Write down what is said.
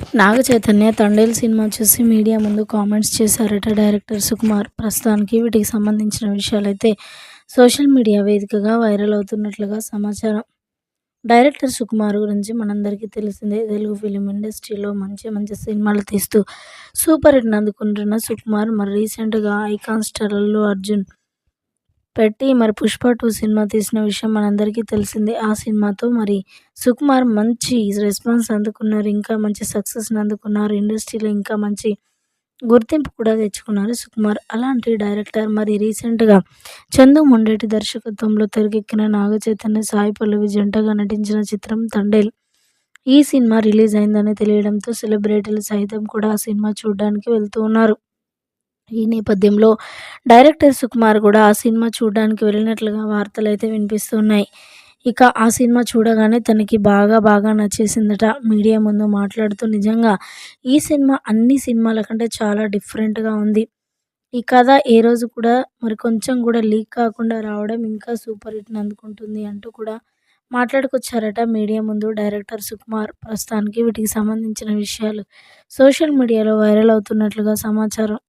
Naga Chaitanya 'Thandel' cinema చూసి media ముందు comments చేశారట డైరెక్టర్ సుకుమార్. ప్రస్తుతానికి వీటికి సంబంధించిన విషయాలైతే సోషల్ మీడియా వేదికగా వైరల్ అవుతున్నట్లుగా సమాచారం. డైరెక్టర్ సుకుమార్ గురించి మనందరికీ తెలిసిందే. తెలుగు ఫిలిం ఇండస్ట్రీలో మంచి మంచి సినిమాలు తీస్తూ సూపర్ హిట్‌ని అందుకుంటున్న సుకుమార్ మరి రీసెంట్‌గా ఐకాన్ స్టార్ అల్లు అర్జున్ పెట్టి 'పుష్ప 2' సినిమా తీసిన విషయం మనందరికీ తెలిసిందే. ఆ సినిమాతో సుకుమార్ మంచి రెస్పాన్స్ అందుకున్నారు. ఇంకా మంచి సక్సెస్‌ని అందుకున్నారు. ఇండస్ట్రీలో ఇంకా మంచి గుర్తింపు కూడా తెచ్చుకున్నారు సుకుమార్. అలాంటి డైరెక్టర్ రీసెంట్‌గా చందు మొండేటి దర్శకత్వంలో తెరకెక్కిన నాగ చైతన్య, సాయి పల్లవి జంటగా నటించిన చిత్రం 'తండేల్'. ఈ సినిమా రిలీజ్ అయిందని తెలియడంతో సెలబ్రిటీలు సైతం కూడా ఆ సినిమా చూడ్డానికి వెళ్తూ ఉన్నారు. ఈ నేపథ్యంలో డైరెక్టర్ సుకుమార్ కూడా ఆ సినిమా చూడ్డానికి వెళ్ళినట్లుగా వార్తలైతే వినిపిస్తున్నాయి. ఇక ఆ సినిమా చూడగానే తనకి బాగా నచ్చేసిందట. మీడియా ముందు మాట్లాడుతూ నిజంగా ఈ సినిమా అన్ని సినిమాల కంటే చాలా డిఫరెంట్‌గా ఉంది. ఈ కథ ఏ రోజు కూడా కొంచెం కూడా లీక్ కాకుండా రావడం ఇంకా సూపర్ హిట్‌ని అందుకుంటుంది అంటూ కూడా మాట్లాడుకొచ్చారట మీడియా ముందు డైరెక్టర్ సుకుమార్. ప్రస్తుతానికి వీటికి సంబంధించిన విషయాలు సోషల్ మీడియాలో వైరల్ అవుతున్నట్లుగా సమాచారం.